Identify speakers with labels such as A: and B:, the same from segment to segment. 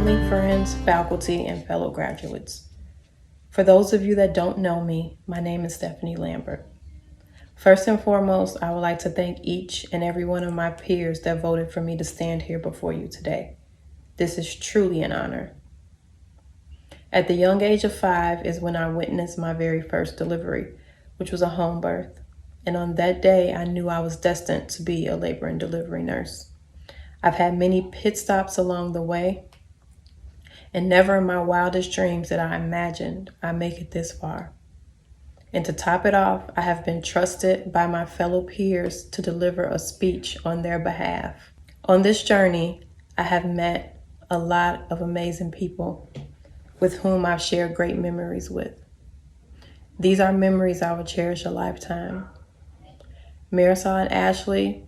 A: family, friends, faculty, and fellow graduates. For those of you that don't know me, my name is Stephanie Lambert. First and foremost, I would like to thank each and every one of my peers that voted for me to stand here before you today. This is truly an honor. At the young age of 5 is when I witnessed my very first delivery, which was a home birth. And on that day, I knew I was destined to be a labor and delivery nurse. I've had many pit stops along the way, and never in my wildest dreams did I imagined I'd make it this far. And to top it off, I have been trusted by my fellow peers to deliver a speech on their behalf. On this journey, I have met a lot of amazing people with whom I've shared great memories with. These are memories I will cherish a lifetime. Marisol and Ashley,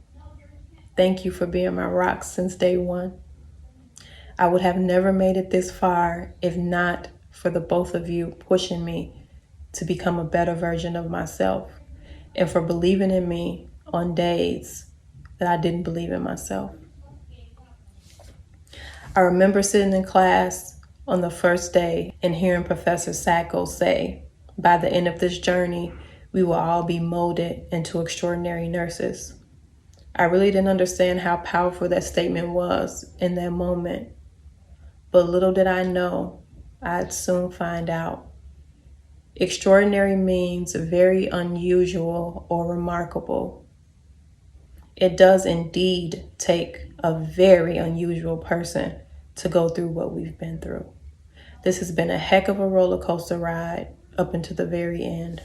A: thank you for being my rock since day one. I would have never made it this far if not for the both of you pushing me to become a better version of myself, and for believing in me on days that I didn't believe in myself. I remember sitting in class on the first day and hearing Professor Sacco say, by the end of this journey, we will all be molded into extraordinary nurses. I really didn't understand how powerful that statement was in that moment, but little did I know, I'd soon find out. Extraordinary means very unusual or remarkable. It does indeed take a very unusual person to go through what we've been through. This has been a heck of a roller coaster ride up until the very end.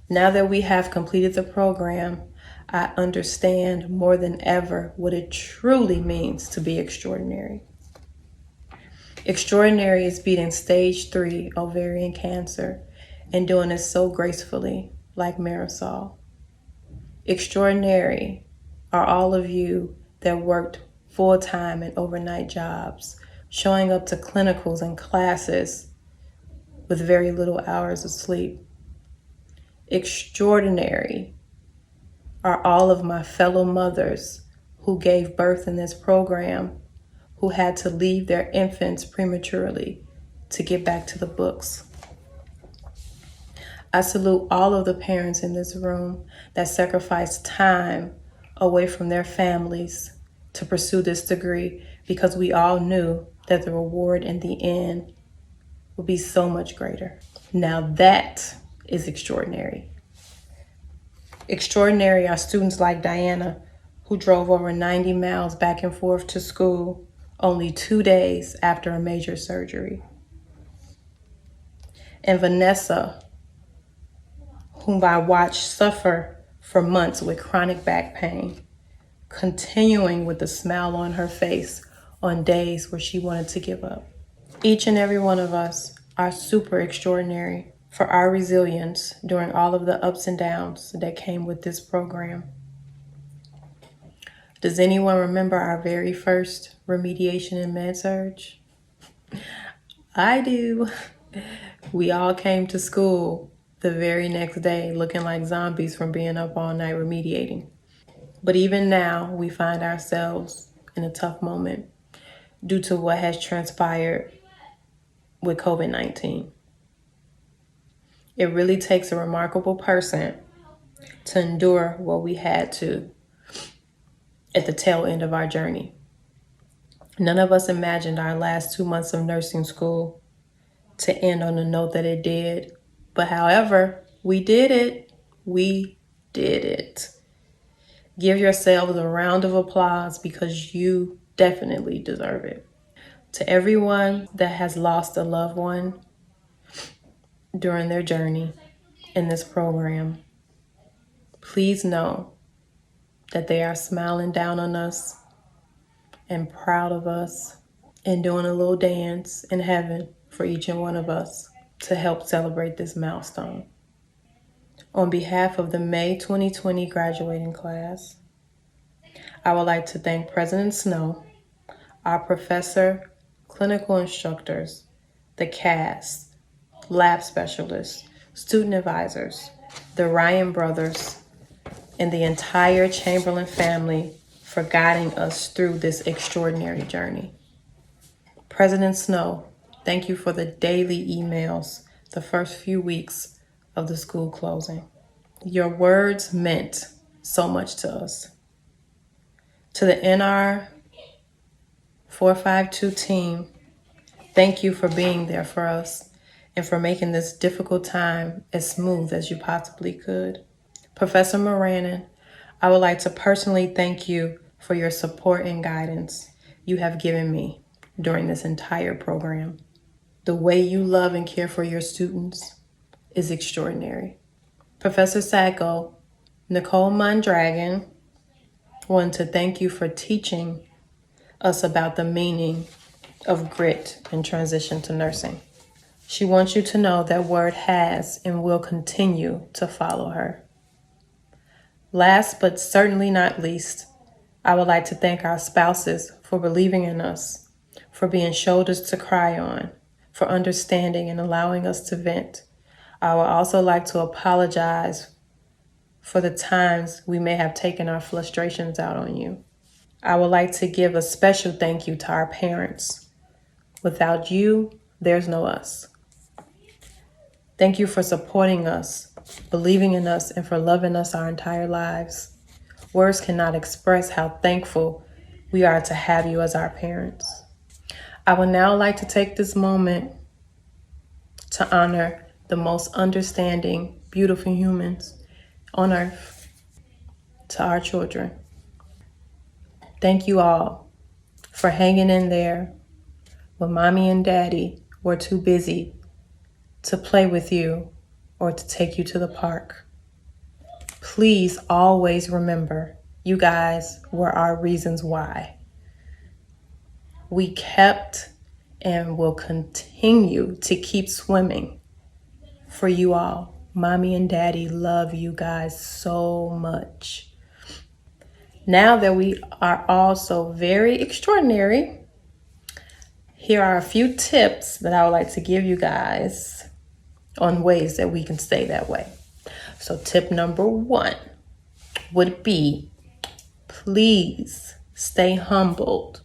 A: Now that we have completed the program, I understand more than ever what it truly means to be extraordinary. Extraordinary is beating stage 3 ovarian cancer and doing it so gracefully, like Marisol. Extraordinary are all of you that worked full-time and overnight jobs, showing up to clinicals and classes with very little hours of sleep. Extraordinary are all of my fellow mothers who gave birth in this program, who had to leave their infants prematurely to get back to the books. I salute all of the parents in this room that sacrificed time away from their families to pursue this degree, because we all knew that the reward in the end would be so much greater. Now that is extraordinary. Extraordinary are students like Diana, who drove over 90 miles back and forth to school only 2 days after a major surgery. And Vanessa, whom I watched suffer for months with chronic back pain, continuing with a smile on her face on days where she wanted to give up. Each and every one of us are super extraordinary for our resilience during all of the ups and downs that came with this program. Does anyone remember our very first remediation in med-surg? I do. We all came to school the very next day looking like zombies from being up all night remediating. But even now, we find ourselves in a tough moment due to what has transpired with COVID-19. It really takes a remarkable person to endure what we had to at the tail end of our journey. None of us imagined our last 2 months of nursing school to end on the note that it did. But however, we did it. We did it. Give yourselves a round of applause because you definitely deserve it. To everyone that has lost a loved one during their journey in this program, please know that they are smiling down on us and proud of us and doing a little dance in heaven for each and one of us to help celebrate this milestone. On behalf of the May 2020 graduating class, I would like to thank President Snow, our professor, clinical instructors, the cast, lab specialists, student advisors, the Ryan brothers, and the entire Chamberlain family for guiding us through this extraordinary journey. President Snow, thank you for the daily emails the first few weeks of the school closing. Your words meant so much to us. To the NR 452 team, thank you for being there for us and for making this difficult time as smooth as you possibly could. Professor Moranin, I would like to personally thank you for your support and guidance you have given me during this entire program. The way you love and care for your students is extraordinary. Professor Sacco, Nicole Mondragon, want to thank you for teaching us about the meaning of grit and transition to nursing. She wants you to know that word has and will continue to follow her. Last but certainly not least, I would like to thank our spouses for believing in us, for being shoulders to cry on, for understanding and allowing us to vent. I would also like to apologize for the times we may have taken our frustrations out on you. I would like to give a special thank you to our parents. Without you, there's no us. Thank you for supporting us, believing in us, and for loving us our entire lives. Words cannot express how thankful we are to have you as our parents. I would now like to take this moment to honor the most understanding, beautiful humans on earth, to our children. Thank you all for hanging in there when mommy and daddy were too busy to play with you or to take you to the park. Please always remember, you guys were our reasons why. We kept and will continue to keep swimming for you all. Mommy and daddy love you guys so much. Now that we are all so very extraordinary, here are a few tips that I would like to give you guys on ways that we can stay that way. So tip number 1 would be, please stay humbled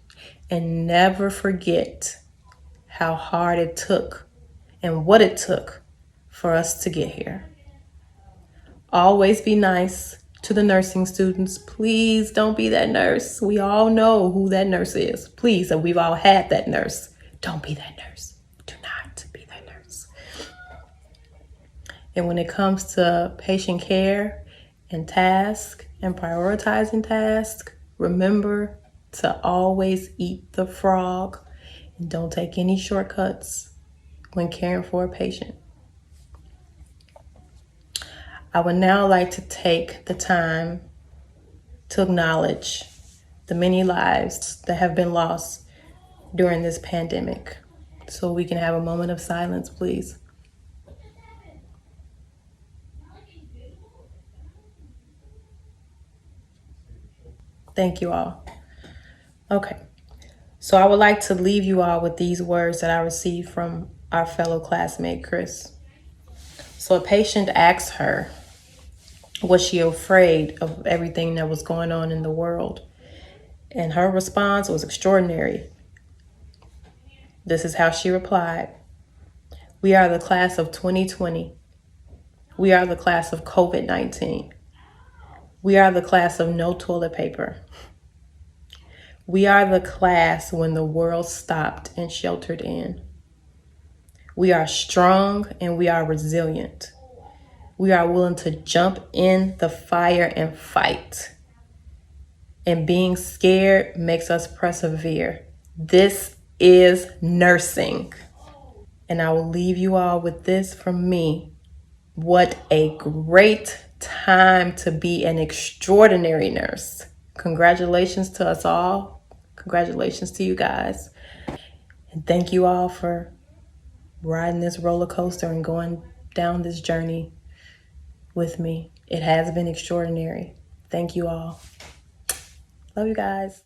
A: and never forget how hard it took and what it took for us to get here. Always be nice to the nursing students. Please don't be that nurse. We all know who that nurse is. Please, and we've all had that nurse. Don't be that nurse. Do not be that nurse. And when it comes to patient care and task and prioritizing task, remember to always eat the frog and don't take any shortcuts when caring for a patient. I would now like to take the time to acknowledge the many lives that have been lost during this pandemic. So we can have a moment of silence, please. Thank you all. Okay, so I would like to leave you all with these words that I received from our fellow classmate, Chris. So a patient asked her, was she afraid of everything that was going on in the world? And her response was extraordinary. This is how she replied. We are the class of 2020. We are the class of COVID-19. We are the class of no toilet paper. We are the class when the world stopped and sheltered in. We are strong and we are resilient. We are willing to jump in the fire and fight. And being scared makes us persevere. This is nursing. And I will leave you all with this from me. What a great time to be an extraordinary nurse. Congratulations to us all. Congratulations to you guys. And thank you all for riding this roller coaster and going down this journey with me. It has been extraordinary. Thank you all. Love you guys.